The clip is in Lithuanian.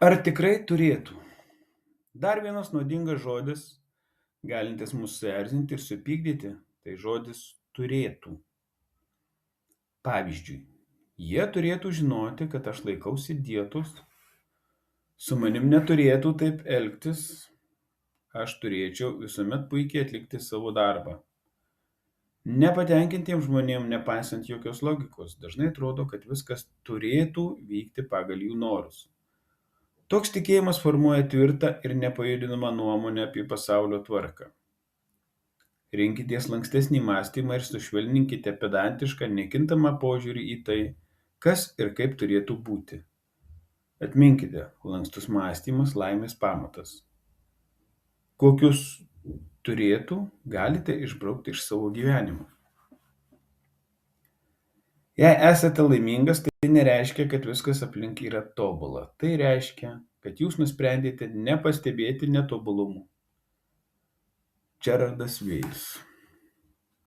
Ar tikrai turėtų? Dar vienas nuodingas žodis, galintis mus suerzinti ir supykdyti, tai žodis turėtų. Pavyzdžiui, jie turėtų žinoti, kad aš laikausi dietos, su manim neturėtų taip elgtis, aš turėčiau visuomet puikiai atlikti savo darbą. Nepatenkintiems žmonėms, nepaisant jokios logikos, dažnai atrodo, kad viskas turėtų vykti pagal jų norus. Toks tikėjimas formuoja tvirtą ir nepajudinamą nuomonę apie pasaulio tvarką. Rinkitės lankstesnį mąstymą ir sušvelninkite pedantišką, nekintamą požiūrį į tai, kas ir kaip turėtų būti. Atminkite, lankstus mąstymas laimės pamatas. Kokius turėtų galite išbraukti iš savo gyvenimo. Jei esate laimingas, tai nereiškia, kad viskas aplink yra tobula. Tai reiškia, kad jūs nusprendėte nepastebėti netobulumų. Džerardas Vėjus.